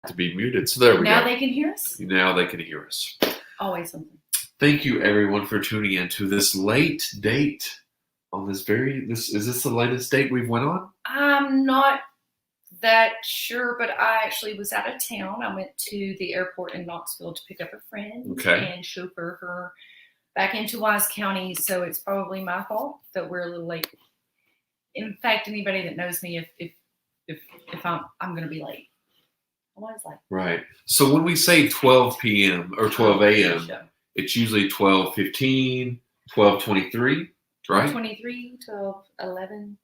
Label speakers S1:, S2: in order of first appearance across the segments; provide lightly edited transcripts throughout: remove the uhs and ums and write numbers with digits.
S1: to be muted. So there we go.
S2: Now they can hear us?
S1: Now they can hear us.
S2: Always something.
S1: Thank you, everyone, for tuning in to this late date on is this the latest date we've went on?
S2: I'm not that sure, but I actually was out of town. I went to the airport in Knoxville to pick up a friend and chauffeur her back into Wise County. So it's probably my fault that we're a little late. In fact, anybody that knows me, if I'm going to be late. I'm always late.
S1: Right. So when we say 12 p.m. or 12 a.m., it's usually 12:15, 12:23, right?
S2: 12:23, 12:11.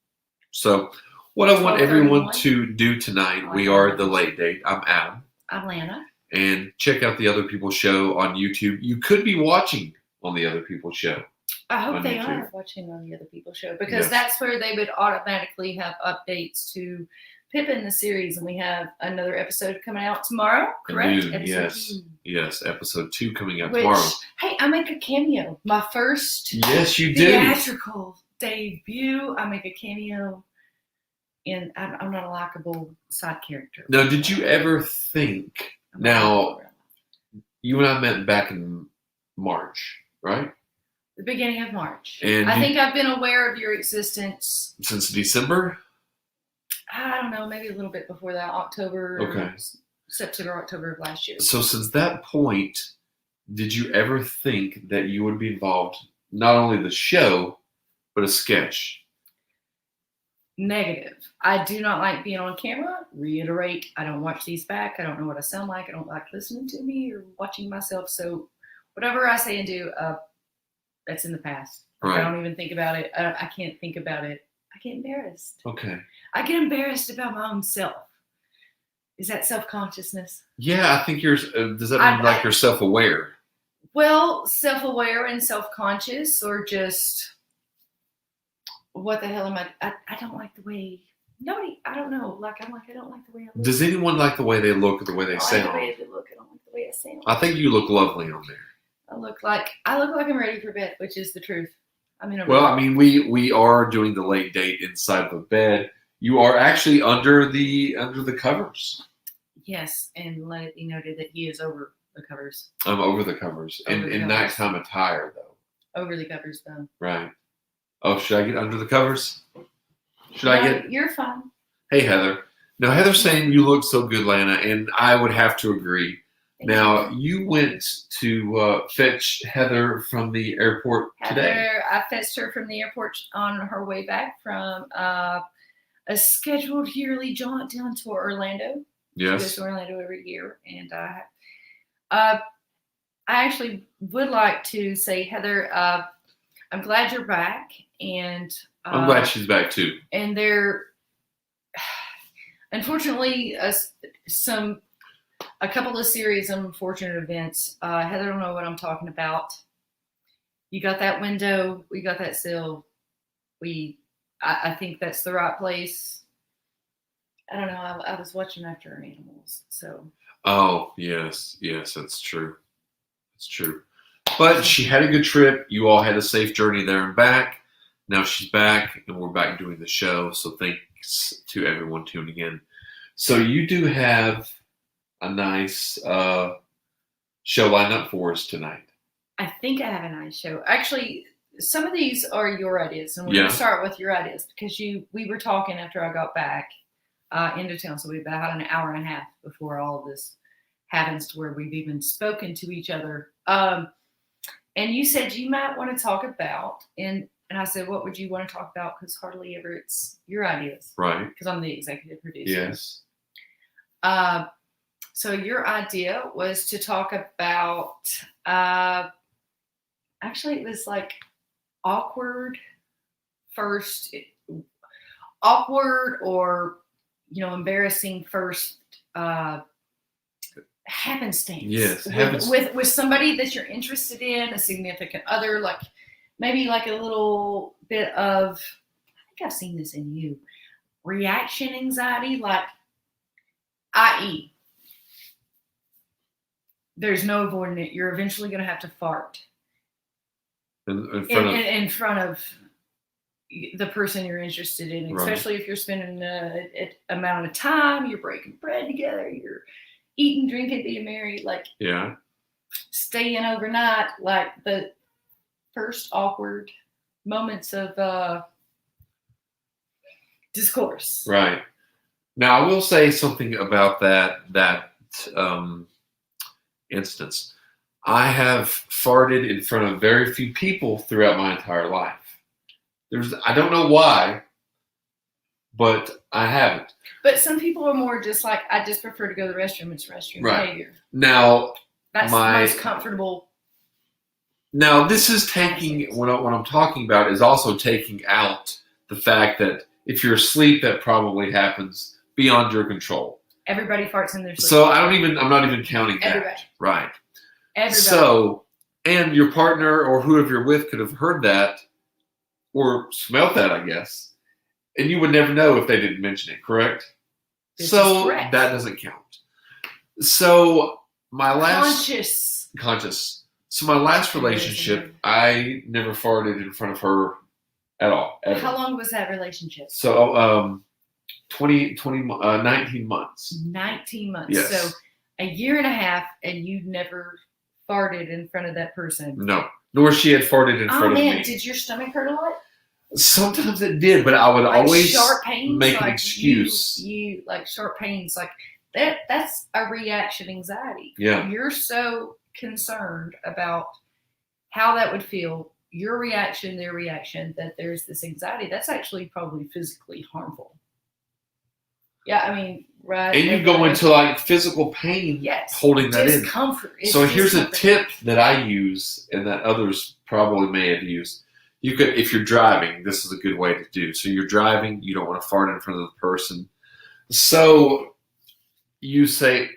S1: So what I want everyone to do tonight, we are the late date. I'm Adam.
S2: I'm Lana.
S1: And check out the Other People Show on YouTube. You could be watching on the Other People Show.
S2: I hope they are watching on the Other People Show because that's where they would automatically have updates to Pippin the series, and we have another episode coming out tomorrow, correct?
S1: Yes, episode 2 coming out tomorrow.
S2: Hey, I make a cameo. My first theatrical debut. I make a cameo, and I'm not a likable side character.
S1: Now, did you ever think? Now, you and I met back in March, right?
S2: The beginning of March.
S1: And
S2: I think I've been aware of your existence
S1: since December.
S2: I don't know, maybe a little bit before that, September, October of last year.
S1: So since that point, did you ever think that you would be involved, not only the show, but a sketch?
S2: Negative. I do not like being on camera. Reiterate, I don't watch these back. I don't know what I sound like. I don't like listening to me or watching myself. So whatever I say and do, that's in the past.
S1: Right.
S2: I don't even think about it. I can't think about it. I get embarrassed.
S1: Okay.
S2: I get embarrassed about my own self. Is that self-consciousness?
S1: Yeah, I think does that mean like you're self-aware?
S2: Well, self-aware and self-conscious, or just, what the hell am I don't like the way, I don't know. I don't like the way I look.
S1: Does anyone like the way they look or the way they sound?
S2: I like the way they look. I don't like the way I sound.
S1: I think you look lovely on there.
S2: I look like I'm ready for bed, which is the truth.
S1: We are doing the late date inside of a bed. You are actually under the covers.
S2: Yes, and let it be noted that he is over the covers.
S1: I'm over the covers. In nighttime attire, though.
S2: Over the covers, though.
S1: Right. Oh, should I get under the covers?
S2: You're fine.
S1: Hey, Heather. Now, Heather's saying you look so good, Lana, and I would have to agree. Now, you went to fetch Heather from the airport today.
S2: I fetched her from the airport on her way back from a scheduled yearly jaunt down to Orlando.
S1: Yes.
S2: She goes to Orlando every year. And I actually would like to say, Heather, I'm glad you're back. And
S1: I'm glad she's back, too.
S2: And unfortunately, a couple of serious unfortunate events. Heather don't know what I'm talking about. You got that window. We got that sill. I think that's the right place. I don't know. I was watching after our animals. So. Oh,
S1: yes, that's true. That's true. But she had a good trip. You all had a safe journey there and back. Now she's back, and we're back doing the show. So thanks to everyone tuning in. So you do have a nice show lined up for us tonight.
S2: I think I have a nice show. Actually, some of these are your ideas, and we're going to start with your ideas because we were talking after I got back into town, so we've about an hour and a half before all of this happens to where we've even spoken to each other. And you said you might want to talk about, and I said, what would you want to talk about? Because hardly ever it's your ideas.
S1: Right.
S2: Because I'm the executive producer.
S1: Yes.
S2: So your idea was to talk about, actually it was like awkward or, embarrassing first happenstance.
S1: Yes.
S2: With somebody that you're interested in, a significant other, like maybe like a little bit of, I think I've seen this in you, reaction anxiety, like, i.e., there's no avoiding it. You're eventually going to have to fart in front of the person you're interested in, especially if you're spending an amount of time, you're breaking bread together, you're eating, drinking, being married, like staying overnight, like the first awkward moments of discourse.
S1: Right. Now, I will say something about that instance. I have farted in front of very few people throughout my entire life. I don't know why, but I haven't.
S2: But some people are more just like, I just prefer to go to the restroom. It's restroom behavior.
S1: Now,
S2: that's the most comfortable.
S1: Now, this is taking, what I'm talking about is also taking out the fact that if you're asleep, that probably happens beyond your control.
S2: Everybody farts in their sleep.
S1: So I'm not even counting that.
S2: Everybody.
S1: Right.
S2: Everybody.
S1: So, and your partner or whoever you're with could have heard that or smelled that, I guess. And you would never know if they didn't mention it, correct?
S2: This
S1: so
S2: is correct.
S1: That doesn't count. So my last
S2: conscious.
S1: So my last relationship, I never farted in front of her at all. Ever.
S2: How long was that relationship?
S1: So 19 months.
S2: 19 months.
S1: Yes.
S2: So a year and a half, and you never farted in front of that person.
S1: No. Nor she had farted in front of me.
S2: Did your stomach hurt a lot?
S1: Sometimes it did, but I would always
S2: sharp pains,
S1: make an excuse.
S2: You like sharp pains, like that's a reaction anxiety.
S1: Yeah.
S2: You're so concerned about how that would feel, your reaction, their reaction, that there's this anxiety. That's actually probably physically harmful. Yeah, I mean, right.
S1: And you go into like physical pain holding that in.
S2: Discomfort.
S1: So here's a tip that I use and that others probably may have used. You could, if you're driving, this is a good way to do. So you're driving, you don't want to fart in front of the person. So you say,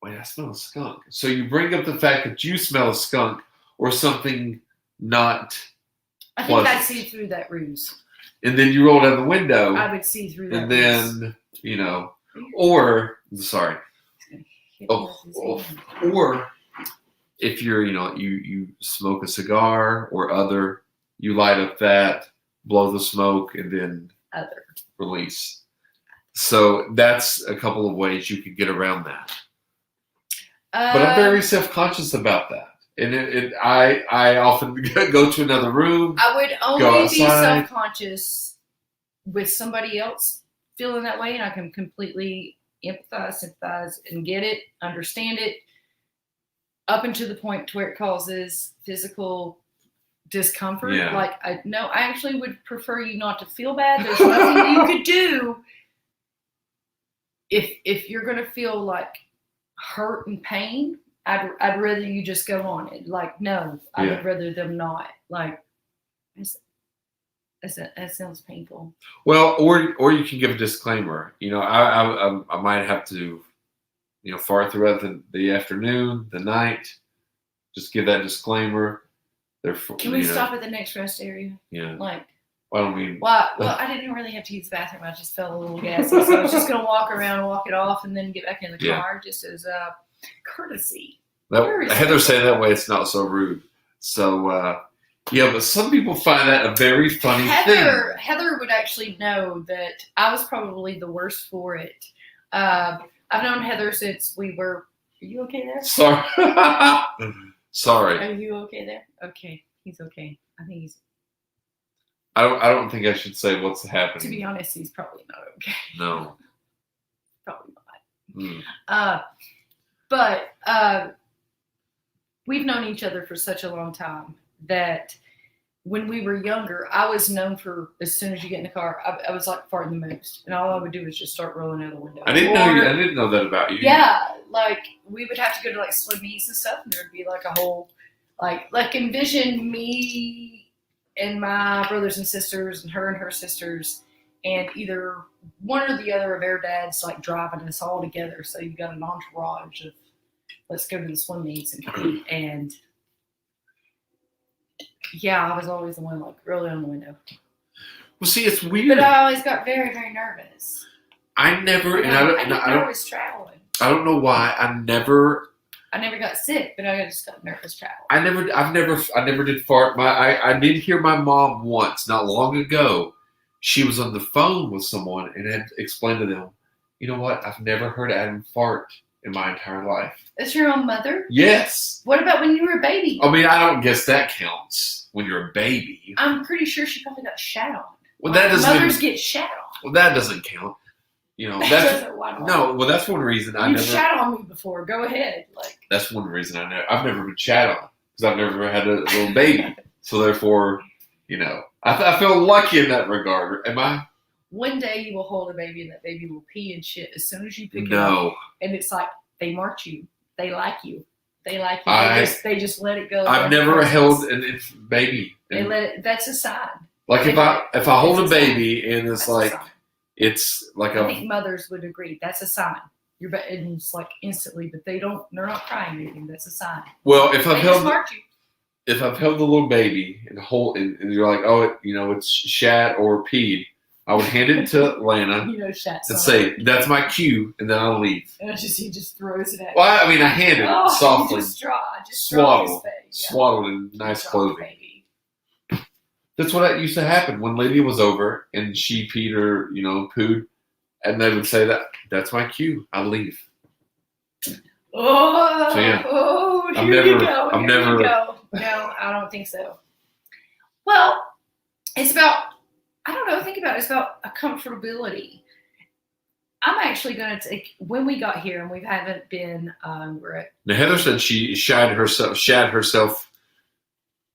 S1: wait, I smell a skunk. So you bring up the fact that you smell a skunk or something not
S2: I think I'd see through that ruse.
S1: And then you roll down the window.
S2: I would see through that.
S1: And then, or if you're, you smoke a cigar or other, you light up that, blow the smoke, and then release. So that's a couple of ways you could get around that. But I'm very self-conscious about that. And I often go to another room.
S2: I would only be self-conscious with somebody else feeling that way, and I can completely empathize, sympathize, and get it, understand it, up until the point to where it causes physical discomfort.
S1: Yeah.
S2: Like, I actually would prefer you not to feel bad. There's nothing you could do if you're going to feel like hurt and pain. I'd rather you just go on it. Like, no, I would rather them not. Like, that sounds painful.
S1: Well, or you can give a disclaimer. I might have to, fart throughout the afternoon, the night. Just give that disclaimer.
S2: Can we stop at the next rest area?
S1: Yeah.
S2: Like.
S1: Well, I mean.
S2: Well, I didn't really have to use the bathroom. I just felt a little gassy, so I was just gonna walk around, walk it off, and then get back in the car, just as courtesy.
S1: Heather saying that way, it's not so rude. So, but some people find that a very funny thing.
S2: Heather would actually know that I was probably the worst for it. I've known Heather since we were. Are you okay there?
S1: Sorry. Sorry.
S2: Are you okay there? Okay, he's okay. I think he's.
S1: I don't think I should say what's happening.
S2: To be honest, he's probably not okay.
S1: No.
S2: Probably not. But we've known each other for such a long time that when we were younger, I was known for, as soon as you get in the car, I was like farting the most, and all I would do was just start rolling out the window.
S1: I didn't know that about you.
S2: Yeah, like we would have to go to like swim meets and stuff, and there'd be like a whole like envision me and my brothers and sisters and her sisters, and either one or the other of their dads like driving us all together. So you've got an entourage of let's go to the swim meets and compete. And I was always the one like rolling on the window.
S1: Well, see, it's weird.
S2: But I always got very, very nervous.
S1: I never, and I get
S2: nervous traveling.
S1: I don't know why. I never
S2: got sick, but I just got nervous traveling.
S1: I never did fart. I did hear my mom once, not long ago. She was on the phone with someone and had explained to them, You know what? I've never heard Adam fart in my entire life.
S2: That's your own mother?
S1: Yes.
S2: What about when you were a baby?
S1: I mean, I don't guess that counts when you're a baby.
S2: I'm pretty sure she probably got shat on.
S1: Well, that doesn't.
S2: Mothers get shat on.
S1: Well, that doesn't count. You know, that's no. Well, that's one reason I
S2: never.
S1: You
S2: shat on me before. Go ahead.
S1: That's one reason I've never been shat on because I've never had a little baby. So therefore, you know, I feel lucky in that regard. Am I?
S2: One day you will hold a baby and that baby will pee and shit as soon as you pick it up. And it's like they mark you. They like you. They like you. They just let it go.
S1: I've never held an baby.
S2: They let it. That's a sign.
S1: Like if I hold a baby and it's like it's like
S2: I think mothers would agree. That's a sign. You're and it's like instantly, but they're not crying or anything. That's a sign.
S1: Well, if I've held the little baby and you're like, oh, it's shat or peed, I would hand it to Lana and say, that's my cue, and then I'll leave.
S2: And he just throws it at me.
S1: Well, I mean, I hand it softly.
S2: Just
S1: swaddled in nice clothing. That's what used to happen when Lydia was over and she peed or, pooed, and they would say that's my cue. I leave.
S2: Oh,
S1: so, yeah.
S2: Here you go. No, I don't think so. Well, it's about, I don't know, think about it. It's about a comfortability. I'm actually going to take, when we got here and we haven't been, we're at.
S1: Now, Heather said she shat herself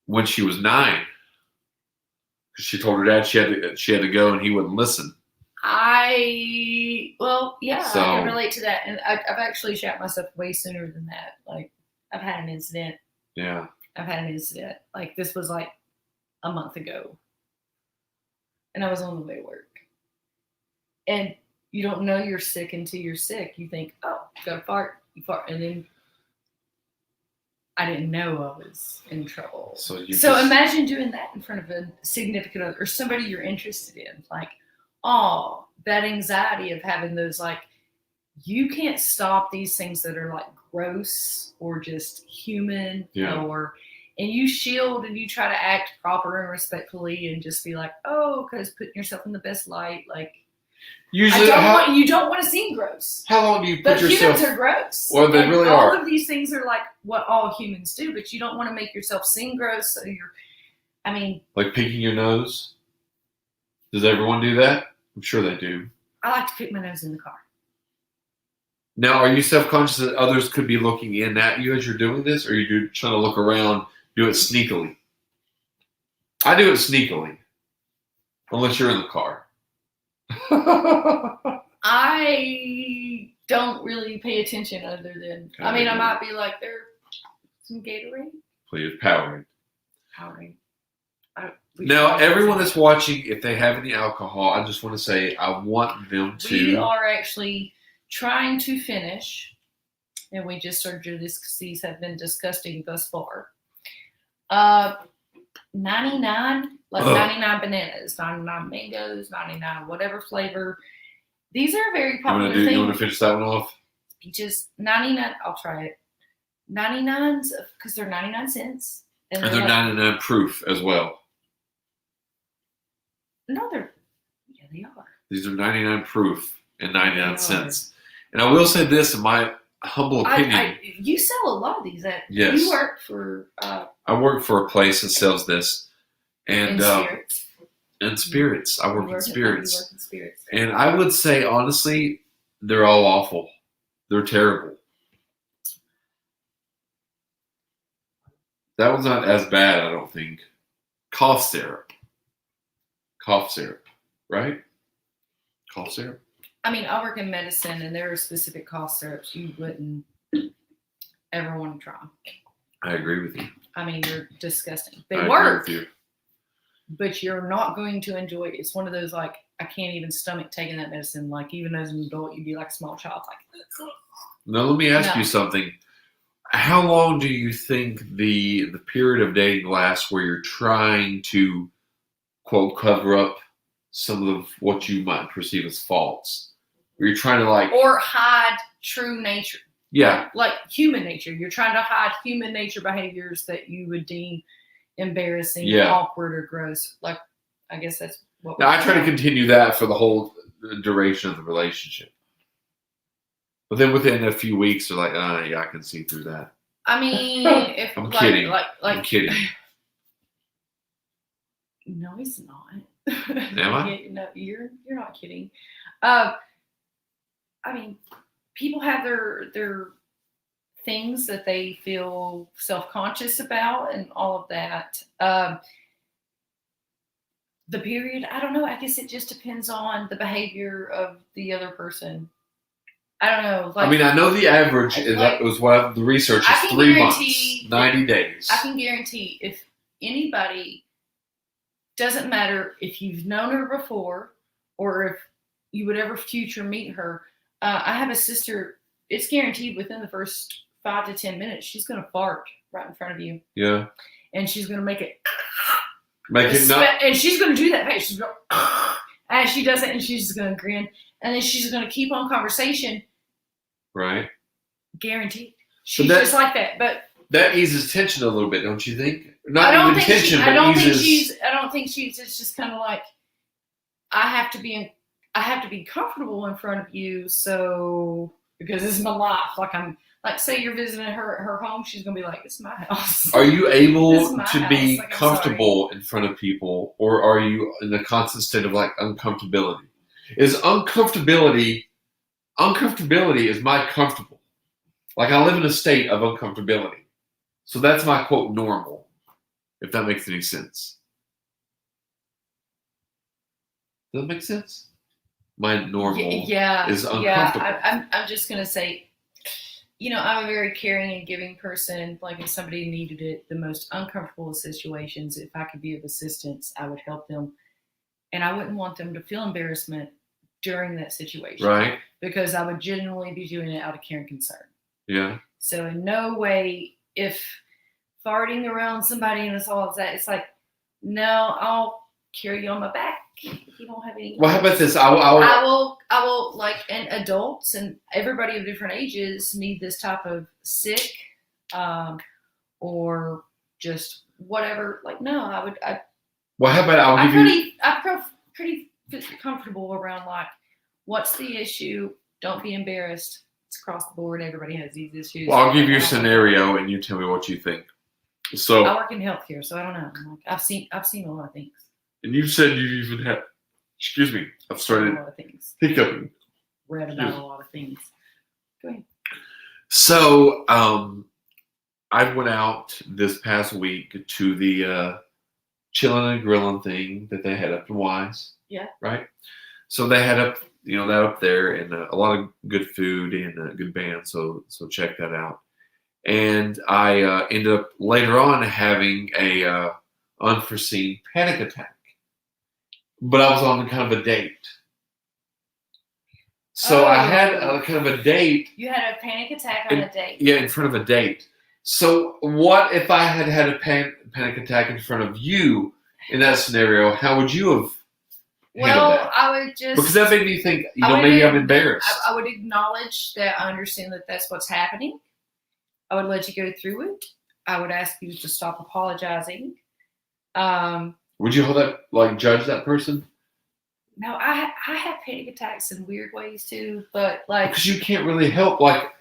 S1: when she was 9. She told her dad she had to go and he wouldn't listen.
S2: I can relate to that. And I've actually shat myself way sooner than that. Like, I've had an incident.
S1: Yeah.
S2: Like, this was like a month ago. And I was on the way to work. And you don't know you're sick until you're sick. You think, oh, you got to fart. You fart. And then I didn't know I was in trouble. So imagine doing that in front of a significant other or somebody you're interested in. Like, oh, that anxiety of having those, like, you can't stop these things that are like gross or just human and you shield and you try to act proper and respectfully and just be like, oh, because putting yourself in the best light, like, usually you don't want to seem gross.
S1: How long do you put yourself?
S2: Humans are gross.
S1: Well, they really are.
S2: All of these things are like what all humans do, but you don't want to make yourself seem gross. So
S1: like picking your nose. Does everyone do that? I'm sure they do.
S2: I like to pick my nose in the car.
S1: Now, are you self-conscious that others could be looking in at you as you're doing this, or are you trying to look around, do it sneakily? I do it sneakily, unless you're in the car.
S2: I don't really pay attention other than, I might be like, there's some Gatorade.
S1: Please, Powerade. Now, everyone that's watching, if they have any alcohol, I just want to say I want them to.
S2: We are actually trying to finish, and we just started these have been disgusting thus far. 99, 99 bananas, 99 mangoes, 99 whatever flavor. These are very popular things.
S1: You want to finish that one off?
S2: Peaches, 99. I'll try it. 99s because they're 99 cents.
S1: And they're 99 proof as well.
S2: No, they are.
S1: These are 99 proof and 99 cents. And I will say this, in my humble opinion.
S2: You sell a lot of these.
S1: Yes.
S2: You work for.
S1: I work for a place that sells this. And
S2: spirits.
S1: And spirits. I work in spirits.
S2: You work in spirits.
S1: And I would say, honestly, they're all awful. They're terrible. That one's not as bad, I don't think. Cough syrup. Right? Cough syrup.
S2: I work in medicine, and there are specific cough syrups you wouldn't ever want to try.
S1: I agree with you.
S2: They're disgusting. They work, but you're not going to enjoy it. It's one of those, like, I can't even stomach taking that medicine. Like, even as an adult, you'd be like a small child. Like,
S1: now, let me ask you something. How long do you think the period of dating lasts where you're trying to, quote, cover up some of what you might perceive as faults? Where you're trying to, like... Or
S2: hide true nature.
S1: Yeah.
S2: Like human nature. You're trying to hide human nature behaviors that you would deem embarrassing, awkward, or gross. Like, I guess that's what...
S1: Now, I try to continue that for the whole duration of the relationship. But then within a few weeks, they're like, yeah, I can see through that.
S2: I mean, if
S1: I'm
S2: like,
S1: kidding.
S2: like,
S1: I'm kidding.
S2: No, he's not.
S1: Am I?
S2: No, you're not kidding. I mean, people have their things that they feel self-conscious about and all of that. The period, I don't know. I guess it just depends on the behavior of the other person. I don't know.
S1: I mean, I know the average is what the research is 3 months, 90 days.
S2: I can guarantee if anybody, doesn't matter if you've known her before or if you would ever future meet her. I have a sister. It's guaranteed within the first 5 to 10 minutes, she's going to fart right in front of you.
S1: Yeah.
S2: And she's going to make it.
S1: And
S2: she's going to do that face. She's going as she does it, and she's just going to grin. And then she's going to keep on conversation.
S1: Right.
S2: Guaranteed. She's just like that. But
S1: that eases tension a little bit, don't you think?
S2: I don't think she's. It's just kind of like, I have to be comfortable in front of you, so because this is my life. Like say you're visiting her at her home, she's gonna be like, "It's my house."
S1: Are you able to be
S2: like,
S1: comfortable in front of people, or are you in a constant state of like uncomfortability? Is uncomfortability is my comfortable? Like I live in a state of uncomfortability, so that's my quote normal. If that makes any sense. Does that make sense? My normal is uncomfortable.
S2: Yeah, I'm just gonna say. I'm a very caring and giving person. Like if somebody needed it, the most uncomfortable of situations, if I could be of assistance, I would help them. And I wouldn't want them to feel embarrassment during that situation.
S1: Right.
S2: Because I would genuinely be doing it out of care and concern.
S1: Yeah.
S2: So in no way, if farting around somebody and it's all of that, it's like, no, I'll carry you on my back. If you don't have any.
S1: Well, how about this? I
S2: will like, and adults and everybody of different ages need this type of sick, or just whatever. Like, no,
S1: well, how about
S2: I feel pretty comfortable around like, what's the issue? Don't be embarrassed. It's across the board. Everybody has these issues.
S1: Well, I'll give you a scenario and you tell me what you think. So
S2: I work in healthcare, so I don't know. I've seen a lot of things.
S1: And you said you even had, excuse me, I've started hiccuping.
S2: Read about a lot of things. Go ahead.
S1: So, I went out this past week to the chilling and grilling thing that they had up in Wise.
S2: Yeah.
S1: Right? So they had that up there and a lot of good food and a good band. So check that out. And I ended up later on having a unforeseen panic attack. But I was on kind of a date. So I had a kind of a date.
S2: You had a panic attack on a date?
S1: Yeah, in front of a date. So what if I had a panic attack in front of you in that scenario? How would you have handled that?
S2: I would just...
S1: Because that made me think, maybe I'm embarrassed.
S2: I would acknowledge that I understand that that's what's happening. I would let you go through it. I would ask you to stop apologizing.
S1: Would you judge that person?
S2: No, I have panic attacks in weird ways too, but like
S1: because you can't really help. Like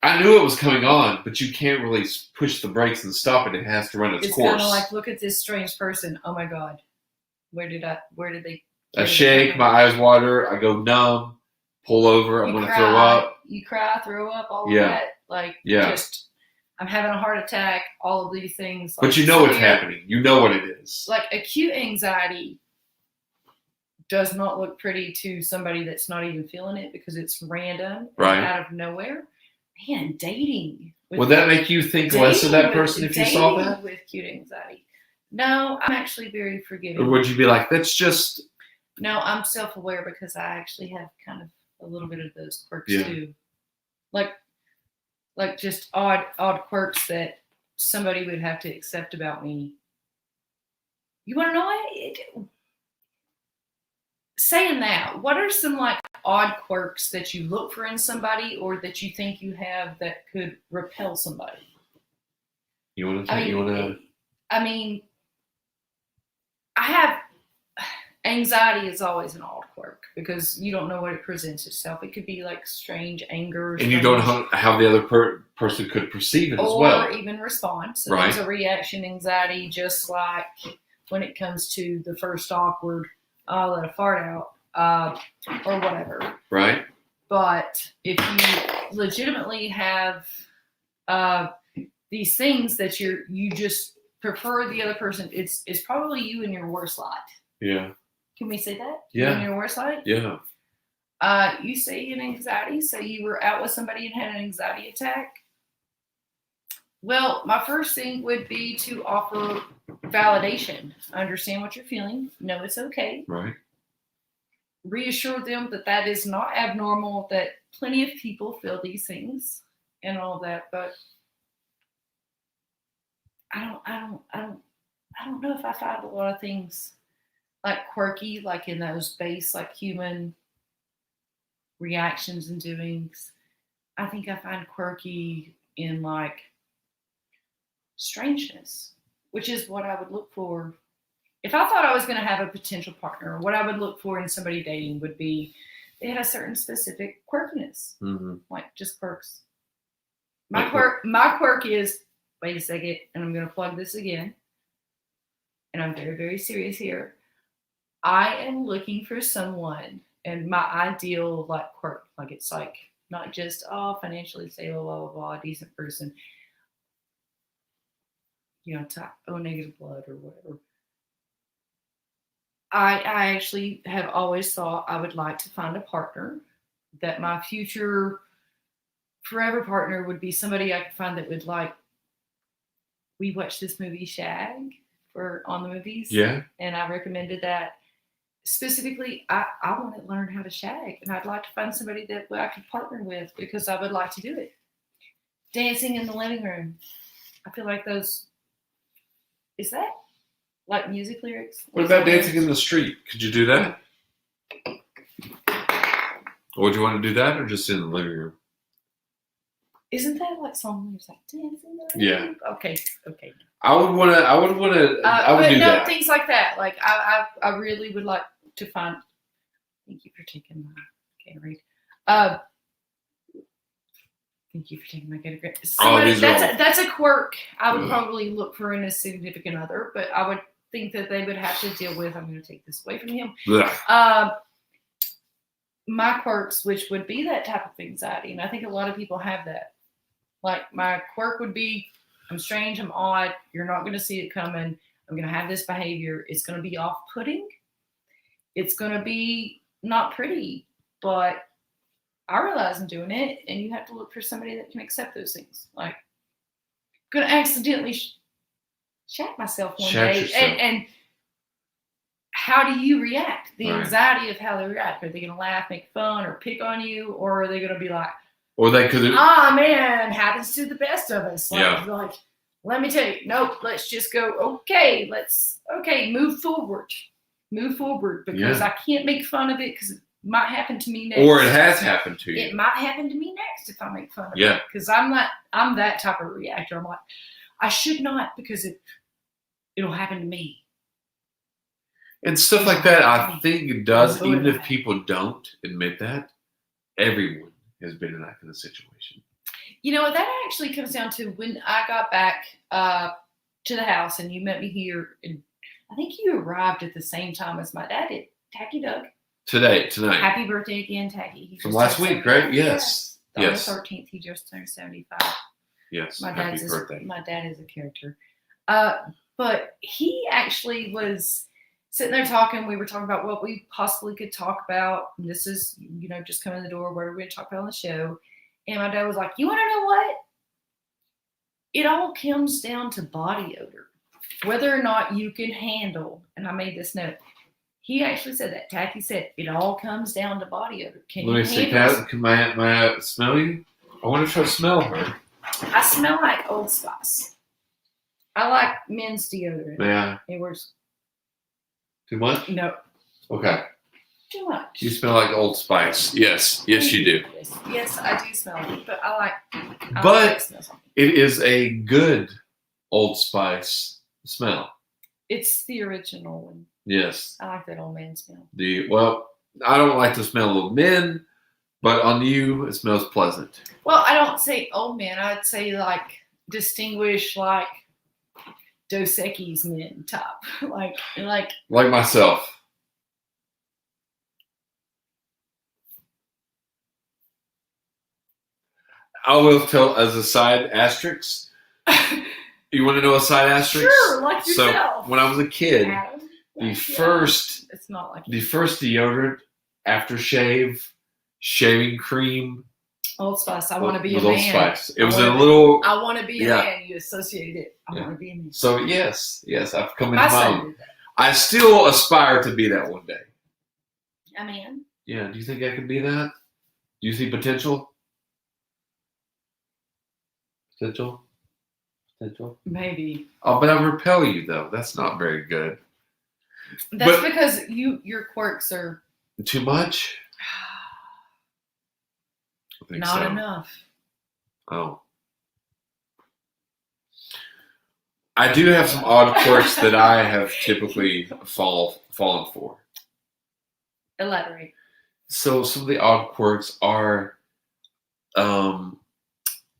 S1: I knew it was coming on, but you can't really push the brakes and stop it. It has to run its course. It's
S2: kind of like, look at this strange person. Oh my God, where did they?
S1: I shake, my eyes water, I go numb, pull over, I'm going to throw up.
S2: You cry, throw up, all of that. Like just. I'm having a heart attack, all of these things.
S1: But you know what's happening. You know what it is.
S2: Like acute anxiety does not look pretty to somebody that's not even feeling it because it's random and out of nowhere. Man, dating.
S1: Would that make you think less of that person if you saw that?
S2: With acute anxiety. No, I'm actually very forgiving.
S1: Or would you be like, that's just...
S2: No, I'm self-aware because I actually have kind of a little bit of those quirks too. Like just odd quirks that somebody would have to accept about me. You want to know what? Saying that, what are some like odd quirks that you look for in somebody or that you think you have that could repel somebody? I mean, I have anxiety is always an odd quirk because you don't know what it presents itself. It could be like strange anger.
S1: And you don't know how the other person could perceive it as well.
S2: Or even respond. So
S1: Right.
S2: there's a reaction anxiety, just like when it comes to the first awkward, I'll let a fart out, or whatever.
S1: Right.
S2: But if you legitimately have these things that you just prefer the other person, it's probably you in your worst light.
S1: Yeah.
S2: Can we say that?
S1: Yeah.
S2: You in your worst light?
S1: Yeah.
S2: You say an anxiety, so you were out with somebody and had an anxiety attack. Well, my first thing would be to offer validation. Understand what you're feeling. Know it's okay.
S1: Right.
S2: Reassure them that that is not abnormal, that plenty of people feel these things and all that, but I don't know if I find a lot of things like quirky, like in those base, like human reactions and doings. I think I find quirky in like strangeness, which is what I would look for. If I thought I was going to have a potential partner, what I would look for in somebody dating would be they had a certain specific quirkiness, like just quirks. My quirk is, wait a second, and I'm going to plug this again, and I'm very, very serious here. I am looking for someone, and my ideal like quirk, like it's like not just financially stable, blah blah blah, decent person, type O negative blood or whatever. I actually have always thought I would like to find a partner, that my future forever partner would be somebody I could find that would like. We watched this movie Shag on the movies, and I recommended that. Specifically, I want to learn how to shag, and I'd like to find somebody that I could partner with because I would like to do it. Dancing in the living room. I feel like those. Is that like music lyrics?
S1: What about dancing in the street? Could you do that? Or would you want to do that, or just in the living room?
S2: Isn't that like song lyrics like dancing in the living room? Okay.
S1: I would want to. I would do that.
S2: Things like that. Like I really would like to find. Thank you for taking my. Can't read. Thank you for taking my category. That's a quirk I would probably look for in a significant other, but I would think that they would have to deal with. I'm going to take this away from him. My quirks, which would be that type of anxiety, and I think a lot of people have that. Like my quirk would be, I'm strange, I'm odd, you're not going to see it coming, I'm going to have this behavior, it's going to be off-putting, it's going to be not pretty, but I realize I'm doing it, and you have to look for somebody that can accept those things. Like, I'm going to accidentally shat myself one day, and how do you react? The anxiety of how they react. Are they going to laugh, make fun, or pick on you, or are they going to be like,
S1: or they could.
S2: Man, happens to the best of us. Like, let me tell you, nope. Let's just go. Okay, move forward, because I can't make fun of it because it might happen to me next.
S1: Or it has happened to you.
S2: It might happen to me next if I make fun of it. Because I'm that type of reactor. I'm like, I should not, because it'll happen to me.
S1: And stuff like that, I think it does, even if people don't admit that, everyone has been in that kind of situation.
S2: That actually comes down to when I got back to the house and you met me here. And I think you arrived at the same time as my dad did. Tacky Doug.
S1: Tonight.
S2: Happy birthday again, Tacky.
S1: From last week, right? Yes.
S2: On the 13th, he just turned 75.
S1: Yes.
S2: Happy
S1: birthday.
S2: My dad is a character. But he actually was sitting there talking. We were talking about what we possibly could talk about. And this is, just coming in the door. What are we going to talk about on the show? And my dad was like, you want to know what? It all comes down to body odor. Whether or not you can handle, and I made this note. He actually said that. Tacky said, it all comes down to body odor. Let me see.
S1: Can I smell you? I want to try to smell her.
S2: I smell like Old Spice. I like men's deodorant.
S1: Yeah.
S2: It works.
S1: Too much?
S2: No.
S1: Okay.
S2: Too much.
S1: You smell like Old Spice. Yes, you do.
S2: Yes, I do smell it, but I like
S1: But it is a good Old Spice smell.
S2: It's the original one.
S1: Yes.
S2: I like that old man smell.
S1: I don't like the smell of men, but on you, it smells pleasant.
S2: Well, I don't say old men. I'd say like distinguished, like Dos Equis men top, like
S1: myself. I will tell as a side asterisk. You want to know a side asterisk?
S2: Sure, like yourself.
S1: So when I was a kid,
S2: Adam,
S1: the first deodorant, aftershave, shaving cream.
S2: Old Spice. I want to be a man.
S1: Old Spice. It was a little.
S2: I want to be a man. You associated it. I want to be a man.
S1: So yes, I've come into my own. I still aspire to be that one day.
S2: A man.
S1: Yeah. Do you think I could be that? Do you see potential? Potential.
S2: Maybe.
S1: Oh, but I repel you though. That's not very good.
S2: That's because your quirks are
S1: too much.
S2: Not enough.
S1: Oh. I do have some odd quirks that I have typically fallen for.
S2: Elaborate.
S1: So some of the odd quirks are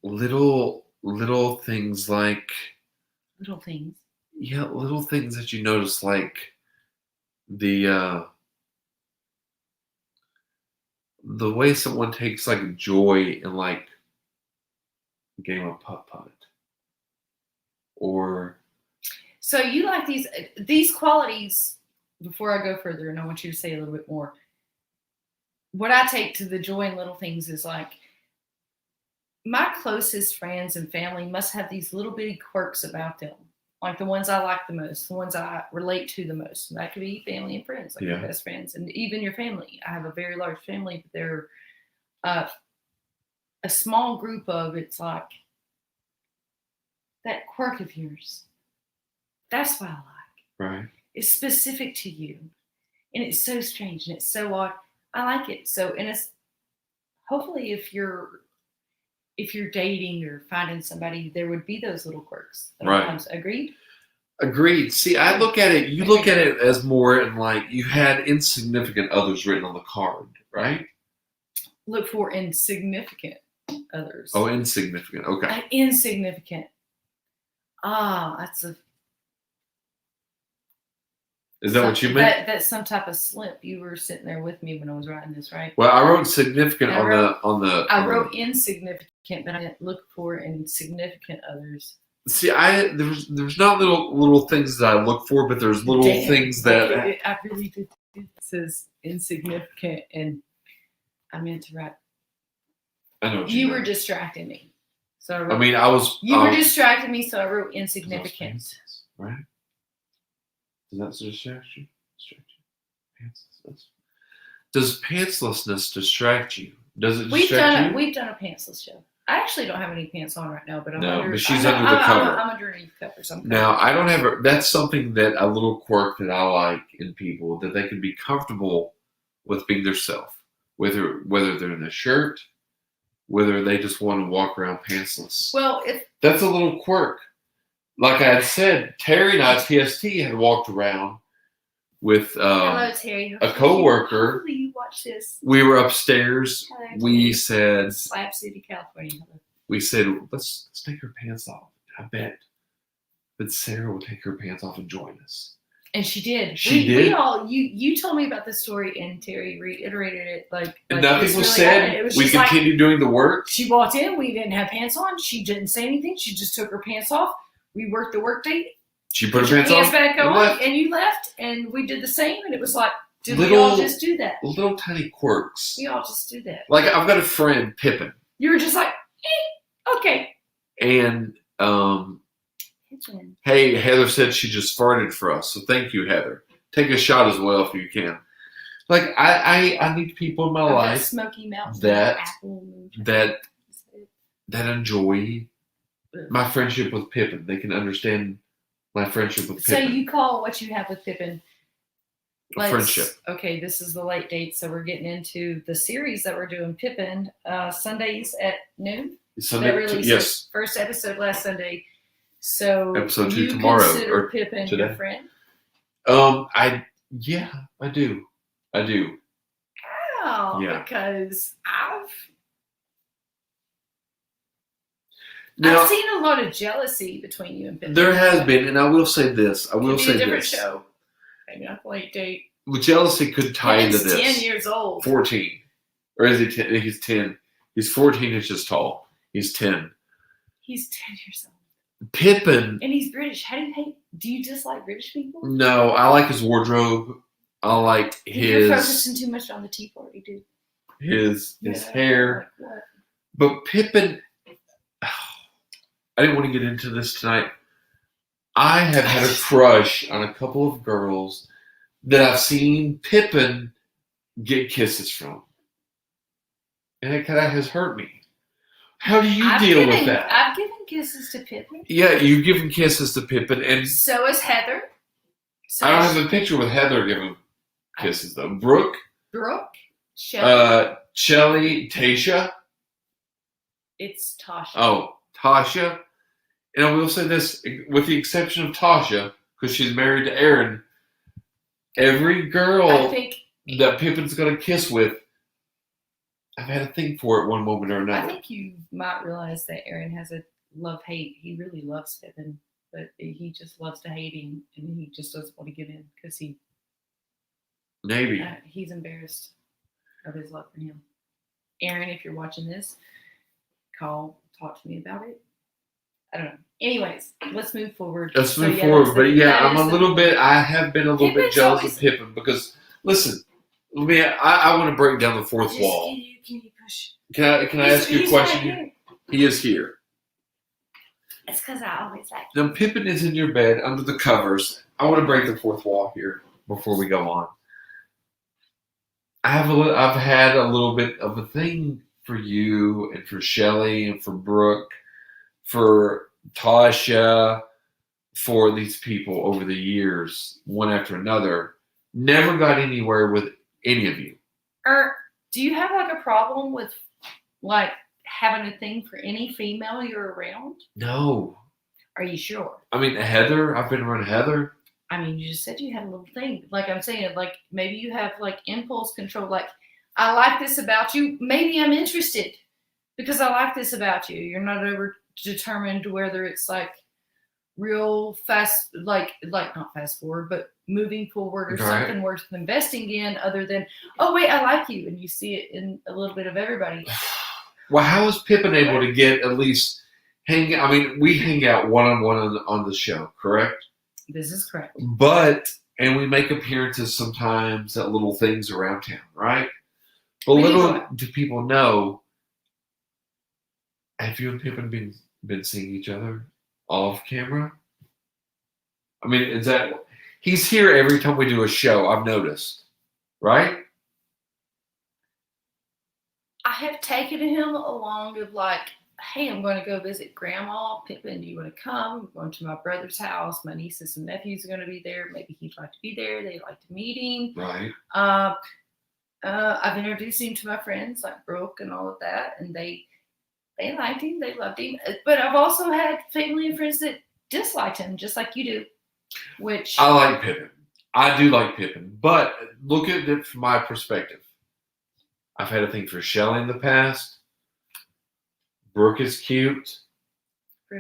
S1: little things like
S2: little things.
S1: Yeah, little things that you notice, like the way someone takes like joy in like a game of putt-putt. Or
S2: so you like these qualities. Before I go further, and I want you to say a little bit more. What I take to the joy in little things is like my closest friends and family must have these little bitty quirks about them, like the ones I like the most, the ones I relate to the most. That could be family and friends, like your best friends, and even your family. I have a very large family, but they're a small group of. It's like that quirk of yours. That's what I like.
S1: Right.
S2: It's specific to you, and it's so strange and it's so odd. I like it. So, and it's hopefully if you're dating or finding somebody, there would be those little quirks.
S1: Right.
S2: Agreed.
S1: See, I look at it. You look at it as more in like you had insignificant others written on the card, right?
S2: Look for insignificant others.
S1: Oh, insignificant. Okay.
S2: Insignificant. That's a.
S1: Is that what you meant?
S2: That's some type of slip. You were sitting there with me when I was writing this, right?
S1: Well, I wrote significant on the.
S2: I wrote insignificant, but I didn't look for insignificant others.
S1: See, there's not little things that I look for, but there's little things that
S2: I really did. It says insignificant, and I meant to write.
S1: I know what
S2: you were distracting me, so I wrote.
S1: You
S2: were distracting me, so I wrote insignificant.
S1: Right. Does that distract you? Pantslessness. Does pantslessness distract you? Does it distract you?
S2: We've done a pantsless show. I actually don't have any pants on right now, but
S1: but she's under the cover.
S2: I'm underneath the cover.
S1: Now, I don't have that's something that a little quirk that I like in people, that they can be comfortable with being themselves, whether they're in a shirt, whether they just want to walk around pantsless.
S2: Well,
S1: that's a little quirk. Like I had said, Terry and I at TST had walked around with
S2: hello, Terry.
S1: a coworker.
S2: Hopefully you watch this.
S1: We were upstairs.
S2: Hello,
S1: we said,
S2: Slab City, California.
S1: We said, let's take her pants off. I bet that Sarah will take her pants off and join us.
S2: And she did.
S1: She did.
S2: We all you told me about this story, and Terry reiterated it
S1: and nothing was said. We continued doing the work.
S2: She walked in. We didn't have pants on. She didn't say anything. She just took her pants off. We worked the work date.
S1: She put her pants on
S2: back on, and you left, and we did the same. And it was like, we all just do that?
S1: Little tiny quirks.
S2: We all just do that.
S1: Like I've got a friend, Pippin.
S2: You were just like, okay.
S1: And hey, Heather said she just farted for us, so thank you, Heather. Take a shot as well if you can. Like I need people in my life
S2: Smoky Mountain
S1: that enjoy my friendship with Pippin. They can understand my friendship with Pippin.
S2: So you call what you have with Pippin
S1: friendship.
S2: Okay, this is the late date, so we're getting into the series that we're doing. Pippin, Sundays at noon.
S1: Sunday, yes.
S2: First episode last Sunday. So
S1: episode 2 tomorrow
S2: or Pippin today. Your friend?
S1: I do.
S2: Yeah. Because I've
S1: Now,
S2: seen a lot of jealousy between you and Pippin.
S1: There has been, and I will say this. I will
S2: Could be
S1: say
S2: a different
S1: this.
S2: show. Maybe not the late date.
S1: Well, jealousy could tie into
S2: He's
S1: this.
S2: 10 years old.
S1: 14. Or is he 10? He's 10. He's 14 inches tall. He's 10.
S2: He's 10 years old.
S1: Pippin.
S2: And he's British. How do you hate? Do you dislike British people?
S1: No, I like his wardrobe. I like his.
S2: You're focusing too much on the Tea Party, dude.
S1: His hair.
S2: Like what?
S1: But Pippin. I didn't want to get into this tonight. I have had a crush on a couple of girls that I've seen Pippin get kisses from. And it kind of has hurt me. How do you deal with that?
S2: I've given kisses to Pippin.
S1: Yeah, you've given kisses to Pippin. And
S2: so has Heather. So
S1: I don't have a picture with Heather giving kisses, though. Brooke.
S2: Shelly.
S1: Shelly. Tasha.
S2: It's Tasha.
S1: Oh, Tasha. And I will say this, with the exception of Tasha, because she's married to Aaron, every girl that Pippin's going to kiss with, I've had a thing for it one moment or another.
S2: I think you might realize that Aaron has a love-hate. He really loves Pippin, but he just loves to hate him, and he just doesn't want to give in because he's embarrassed of his love for him. Aaron, if you're watching this, talk to me about it. I don't know. Anyways, let's move forward.
S1: Let's move forward. But yeah, I have been a little bit jealous of Pippin because, listen, I want to break down the fourth wall.
S2: Can you push?
S1: Can I ask you a question? Right, he is here.
S2: It's because I always like
S1: Now, Pippin is in your bed under the covers. I want to break the fourth wall here before we go on. I've had a little bit of a thing for you and for Shelly and for Brooke, for Tasha, for these people over the years, one after another. Never got anywhere with any of you.
S2: Do you have like a problem with like having a thing for any female you're around?
S1: No.
S2: Are you sure?
S1: I mean, Heather, I've been around Heather.
S2: I mean, you just said you had a little thing. Like I'm saying, like maybe you have like impulse control. Like, I like this about you. Maybe I'm interested because I like this about you. You're not over determined whether it's like real fast, like not fast forward, but moving forward or something worth investing in other than, oh, wait, I like you. And you see it in a little bit of everybody.
S1: Well, how is Pippin able to get at least we hang out one-on-one on the show, correct?
S2: This is correct.
S1: And we make appearances sometimes at little things around town, right? But little do people know, have you and Pippin been seeing each other off camera? I mean, he's here every time we do a show, I've noticed, right?
S2: I have taken him along of like, hey, I'm going to go visit Grandma. Pippin, do you want to come? I'm going to my brother's house. My nieces and nephews are going to be there. Maybe he'd like to be there. They'd like to meet him.
S1: Right.
S2: I've introduced him to my friends like Brooke and all of that, and they liked him. They loved him. But I've also had family and friends that disliked him, just like you do. Which
S1: I like Pippin. I do like Pippin. But look at it from my perspective. I've had a thing for Shelly in the past. Brooke is cute.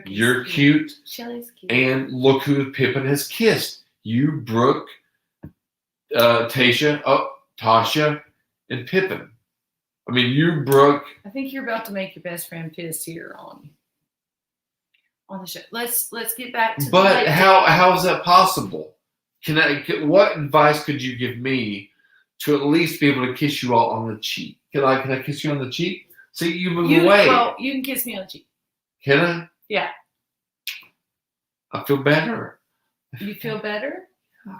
S1: You're cute.
S2: Shelly's cute.
S1: And look who Pippin has kissed. You, Brooke, Tasha, Tasha, and Pippin. I mean, you, Brooke.
S2: I think you're about to make your best friend pissed here on the show. Let's get back to.
S1: But how is that possible? What advice could you give me to at least be able to kiss you all on the cheek? Can I kiss you on the cheek? See, you move away.
S2: Well, you can kiss me on the cheek.
S1: Can I?
S2: Yeah.
S1: I feel better.
S2: You feel better?
S1: Oh,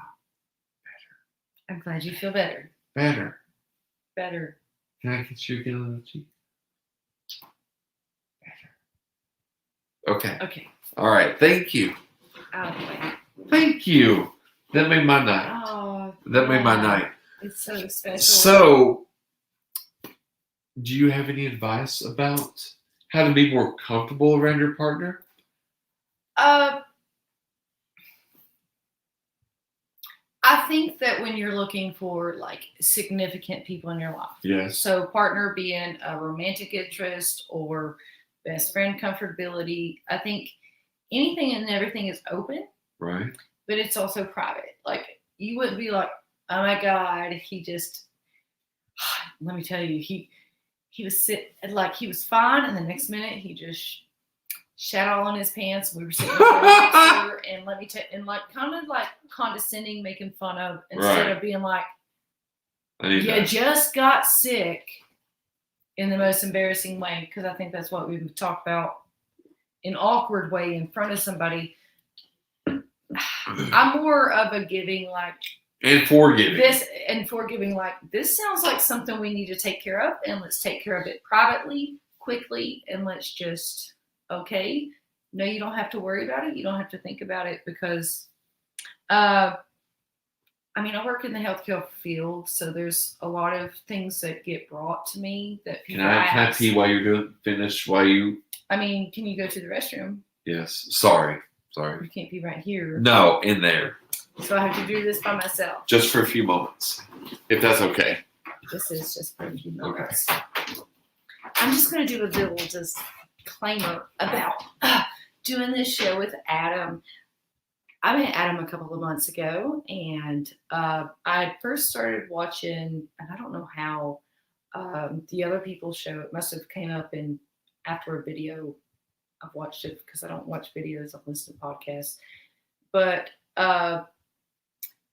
S2: better. I'm glad you feel better.
S1: Better.
S2: Can
S1: I kiss you again on the cheek? Better. Okay. All right. Thank you.
S2: Out of the way.
S1: Thank you. That made my night.
S2: Oh,
S1: made my night.
S2: It's so special.
S1: So, do you have any advice about how to be more comfortable around your partner?
S2: I think that when you're looking for like significant people in your life,
S1: Yes.
S2: so partner being a romantic interest or best friend comfortability, I think anything and everything is open,
S1: Right.
S2: but it's also private. Like you wouldn't be like, oh my God, he just, let me tell you, he was like he was fine, and the next minute he just shat all on his pants. We were sitting in front of her, and let me tell, and like kind of like condescending, making fun of, instead of being like, you just got sick, in the most embarrassing way, because I think that's what we've talked about, an awkward way in front of somebody. I'm more of a giving, like,
S1: and forgiving.
S2: Like, this sounds like something we need to take care of, and let's take care of it privately, quickly, and let's just, okay, no, you don't have to worry about it. You don't have to think about it, because, I mean, I work in the healthcare field, so there's a lot of things that get brought to me that people ask.
S1: Can I pee while you're finished? While you?
S2: I mean, can you go to the restroom?
S1: Yes. Sorry.
S2: You can't pee right here.
S1: No, in there.
S2: So I have to do this by myself.
S1: Just for a few moments, if that's okay.
S2: This is just for a few moments. Okay. I'm just going to do a little disclaimer about doing this show with Adam. I met Adam a couple of months ago, and I first started watching, and I don't know how, the other people's show. It must have came up in after a video. I've watched it because I don't watch videos. I listen to podcasts. But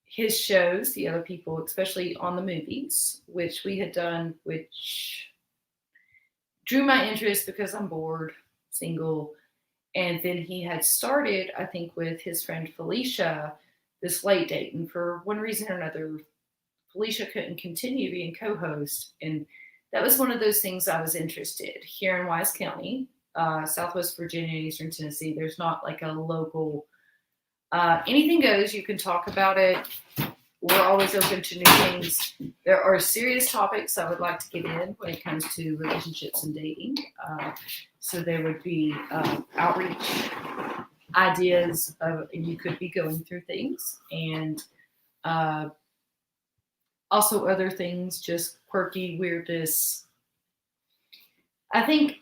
S2: his shows, the other people, especially on the movies, which we had done, which drew my interest because I'm bored, single. And then he had started, I think, with his friend Felicia, this late date. And for one reason or another, Felicia couldn't continue being co-host. And that was one of those things I was interested. Here in Wise County, Southwest Virginia, Eastern Tennessee, there's not like a local, anything goes. You can talk about it. We're always open to new things. There are serious topics I would like to get in when it comes to relationships and dating. So there would be outreach ideas of you could be going through things, and also other things, just quirky weirdness. I think,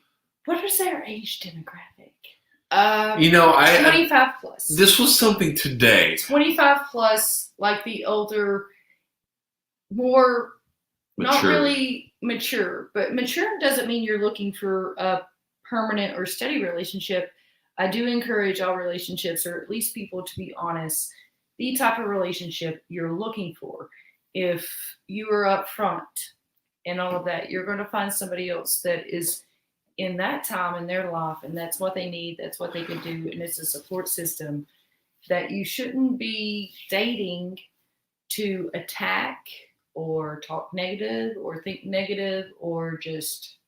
S2: what is their age demographic? 25 plus.
S1: This was something today.
S2: 25 plus, like the older, more mature. Not really mature, but mature doesn't mean you're looking for a permanent or steady relationship. I do encourage all relationships, or at least people, to be honest, the type of relationship you're looking for. If you are upfront and all of that, you're going to find somebody else that is in that time in their life, and that's what they need, that's what they can do, and it's a support system that you shouldn't be dating to attack or talk negative or think negative or just,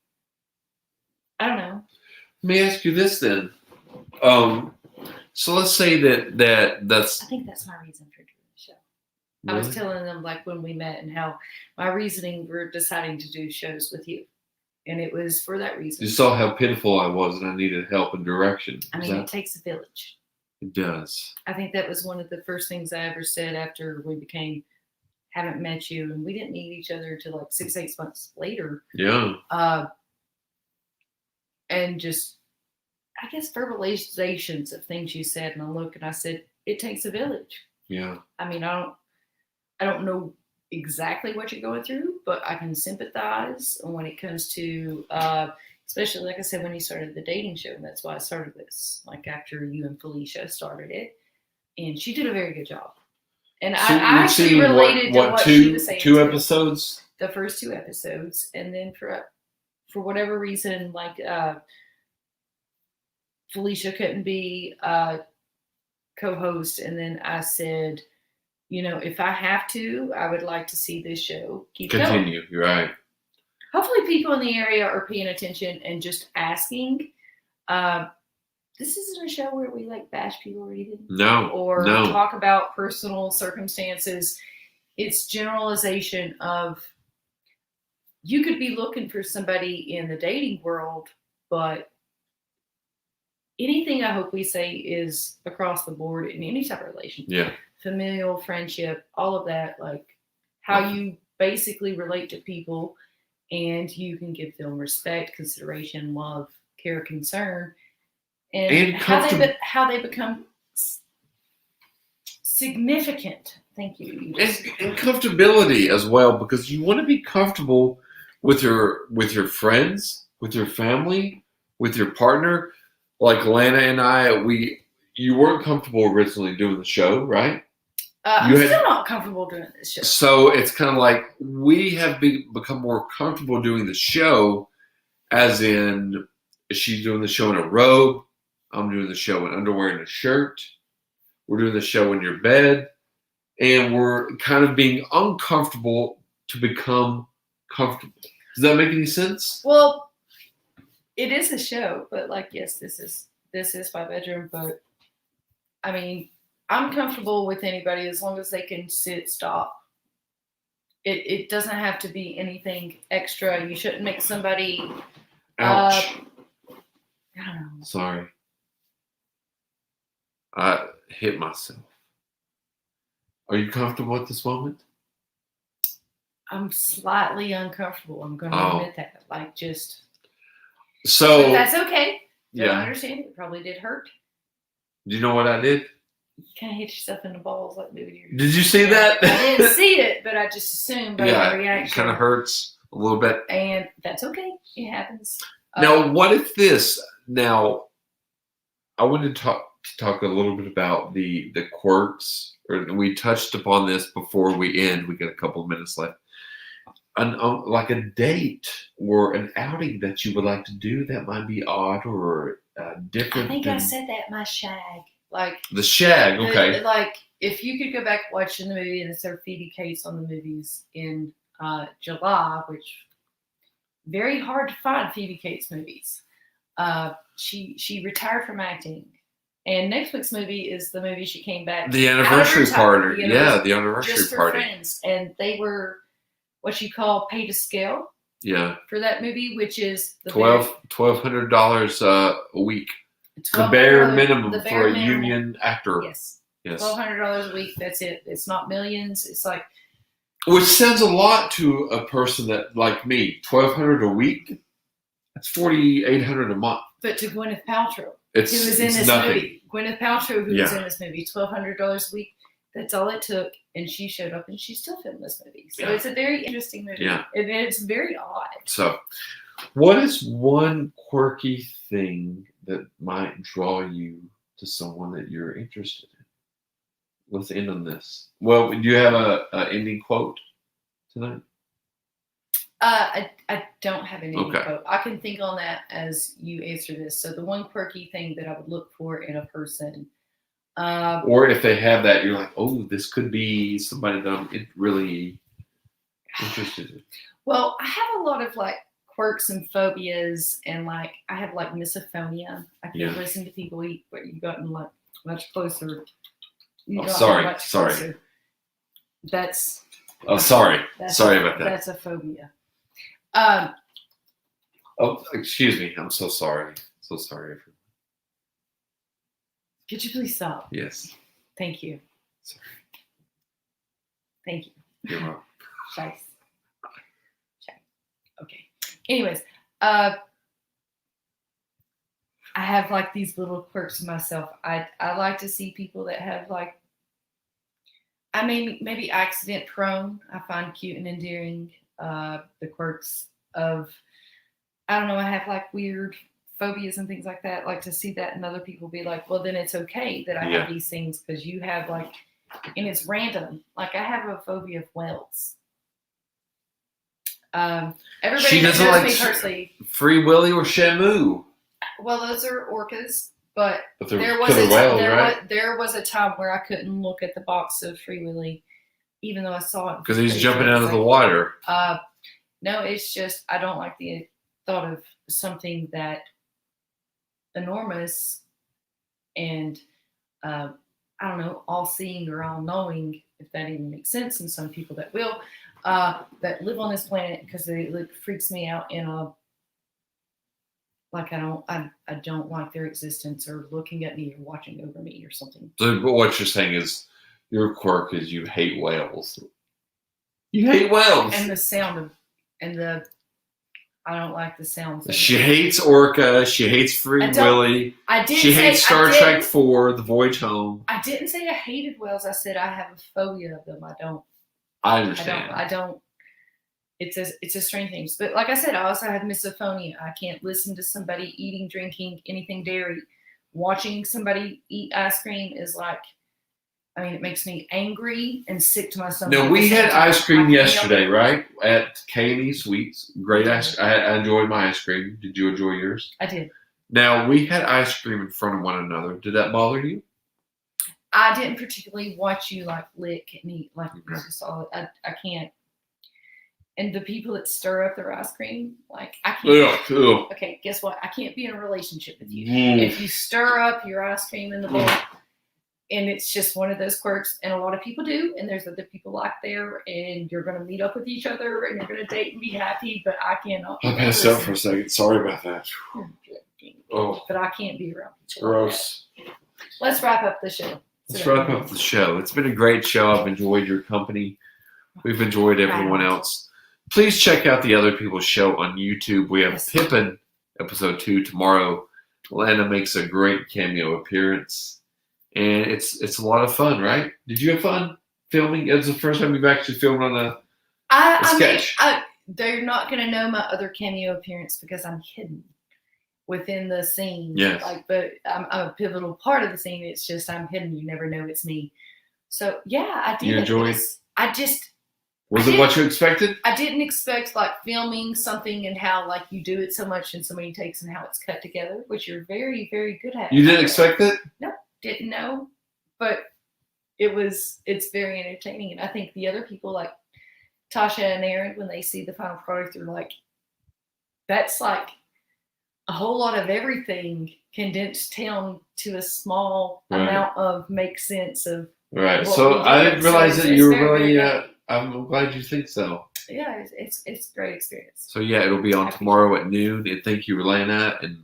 S2: I don't know.
S1: Let me ask you this then. So let's say that's.
S2: I think that's my reason for doing the show. Really? I was telling them, like, when we met and how my reasoning for deciding to do shows with you. And it was for that reason.
S1: You saw how pitiful I was, and I needed help and direction.
S2: I mean, it takes a village.
S1: It does.
S2: I think that was one of the first things I ever said after we haven't met you, and we didn't meet each other until like 6-8 months later.
S1: Yeah.
S2: And just, I guess, verbalizations of things you said, and I look and I said, it takes a village.
S1: Yeah.
S2: I mean, I don't know exactly what you're going through, but I can sympathize when it comes to, especially, like I said, when you started the dating show, and that's why I started this, like after you and Felicia started it, and she did a very good job. And so I actually related to what she was saying.
S1: 2 episodes?
S2: The first 2 episodes, and then for whatever reason, like Felicia couldn't be co-host, and then I said, you know, if I have to, I would like to see this show
S1: continue. You're right.
S2: Hopefully people in the area are paying attention and just asking. This isn't a show where we like bash people or anything.
S1: No.
S2: Or talk about personal circumstances. It's generalization of, you could be looking for somebody in the dating world, but anything I hope we say is across the board in any type of relationship.
S1: Yeah.
S2: Familial, friendship, all of that, like how you basically relate to people, and you can give them respect, consideration, love, care, concern, and how they become significant. Thank you.
S1: And comfortability as well, because you want to be comfortable with your friends, with your family, with your partner. Like Lana and I, you weren't comfortable originally doing the show, right?
S2: I'm still not comfortable doing this show.
S1: So it's kind of like we have become more comfortable doing the show, as in she's doing the show in a robe, I'm doing the show in underwear and a shirt. We're doing the show in your bed, and we're kind of being uncomfortable to become comfortable. Does that make any sense?
S2: Well, it is a show, but like, yes, this is my bedroom, but I mean, I'm comfortable with anybody as long as they can sit, stop. It doesn't have to be anything extra. You shouldn't make somebody.
S1: Ouch.
S2: I don't know.
S1: Sorry. I hit myself. Are you comfortable at this moment?
S2: I'm slightly uncomfortable. I'm going to admit that. Like, just.
S1: So.
S2: But that's okay.
S1: Yeah.
S2: I understand. It probably did hurt.
S1: Do you know what I did?
S2: You kind of hit yourself in the balls, like maybe you're.
S1: Did you see that?
S2: I didn't see it, but I just assumed by your reaction.
S1: It kind of hurts a little bit.
S2: And that's okay. It happens.
S1: Now, what if this? Now, I wanted to talk a little bit about the quirks. Or we touched upon this before we end. We got a couple of minutes left. Like a date or an outing that you would like to do that might be odd or different.
S2: I think I said that. My shag. Like
S1: the shag, okay.
S2: Like if you could go back watching the movie and serve Phoebe Cates on the movies in July, which very hard to find Phoebe Cates movies. She retired from acting, and next week's movie is the movie she came back.
S1: The anniversary party, the anniversary
S2: just for
S1: party.
S2: Friends, and they were what you call pay to scale.
S1: Yeah.
S2: For that movie, which is the
S1: $1,200 a week. The bare minimum for a union actor.
S2: Yes. $1,200 a week. That's it. It's not millions. It's like.
S1: Which sounds a lot to a person that like me. $1,200 a week. That's $4,800 a month.
S2: But to Gwyneth Paltrow, who was in this
S1: nothing.
S2: Movie, Gwyneth Paltrow, who was in this movie, $1,200 a week. That's all it took, and she showed up, and she still filmed this movie. So it's a very interesting movie. Yeah. And it's very odd.
S1: So, what is one quirky thing that might draw you to someone that you're interested in? Let's end on this. Well, do you have a ending quote tonight?
S2: I don't have an ending quote. I can think on that as you answer this. So the one quirky thing that I would look for in a person.
S1: Or if they have that, you're like, oh, this could be somebody that I'm really interested in.
S2: Well, I have a lot of like quirks and phobias, and like I have like misophonia. I can't listen to people eat, but you've gotten like much closer.
S1: Sorry.
S2: Closer. That's.
S1: Oh, sorry. Sorry about that.
S2: That's a phobia.
S1: Oh, excuse me. I'm so sorry. So sorry.
S2: Could you please stop?
S1: Yes.
S2: Thank you.
S1: Sorry.
S2: Thank you.
S1: You're welcome.
S2: Scheiß. Okay. Anyways, I have like these little quirks myself. I like to see people that have like, I mean, maybe accident prone. I find cute and endearing. The quirks of, I don't know, I have like weird phobias and things like that. Like to see that in other people be like, well, then it's okay that I have these things because you have like, and it's random. Like I have a phobia of whales. Everybody
S1: she doesn't
S2: knows
S1: like
S2: me personally.
S1: Free Willy or Shamu.
S2: Well, those are orcas, but
S1: there was
S2: a time where I couldn't look at the box of Free Willy, even though I saw it.
S1: Because he's jumping out of the water.
S2: No, it's just I don't like the thought of something that enormous and I don't know, all-seeing or all-knowing, if that even makes sense. And some people that will, that live on this planet, because it freaks me out in a like I don't like their existence or looking at me or watching over me or something.
S1: So, but what you're saying is your quirk is you hate whales. You hate whales.
S2: And the sound of, I don't like the sounds.
S1: She hates Orca. She hates Free Willy. She hates Star Trek 4, The Voyage Home.
S2: I didn't say I hated whales. I said I have a phobia of them.
S1: I understand.
S2: I don't. It's a strange thing. But like I said, I also have misophonia. I can't listen to somebody eating, drinking anything dairy. Watching somebody eat ice cream is like, it makes me angry and sick to my stomach.
S1: Now, we had ice cream yesterday, right? At K&E Sweets. Great ice. I enjoyed my ice cream. Did you enjoy yours?
S2: I did.
S1: Now, we had ice cream in front of one another. Did that bother you?
S2: I didn't particularly watch you lick and eat like you just saw it. I can't. And the people that stir up their ice cream, I can't.
S1: Ugh.
S2: Okay, guess what? I can't be in a relationship with you.
S1: Mm.
S2: If you stir up your ice cream in the bowl, and it's just one of those quirks, and a lot of people do, and there's other people out there, and you're going to meet up with each other, and you're going to date and be happy, but I cannot.
S1: I passed out for a second. Sorry about that. Oh.
S2: But I can't be around.
S1: It's gross.
S2: Let's wrap up the show.
S1: It's been a great show. I've enjoyed your company. We've enjoyed everyone else. Please check out the other people's show on YouTube. We have Pippin, episode 2 tomorrow. Lana makes a great cameo appearance. And it's a lot of fun, right? Did you have fun filming? It was the first time you've actually filmed on a sketch.
S2: They're not going to know my other cameo appearance because I'm hidden within the scene.
S1: Yes.
S2: But I'm a pivotal part of the scene. It's just I'm hidden. You never know it's me. So, yeah, I did.
S1: You enjoyed? Was it what you expected?
S2: I didn't expect filming something and how you do it so much in so many takes and how it's cut together, which you're very, very good at.
S1: You didn't expect it?
S2: No, didn't know. But it's very entertaining. And I think the other people like Tasha and Aaron, when they see the final product, they're like, that's like a whole lot of everything condensed down to a small amount of make sense of.
S1: Right. So I didn't realize that you were really. I'm glad you think so.
S2: Yeah, it's a great experience.
S1: So yeah, it'll be on tomorrow at noon. And thank you, Relana, and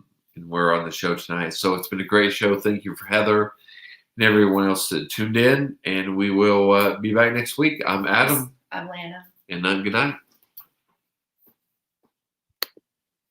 S1: we're on the show tonight. So it's been a great show. Thank you for Heather and everyone else that tuned in. And we will be back next week. I'm Adam.
S2: I'm Lana.
S1: And good night.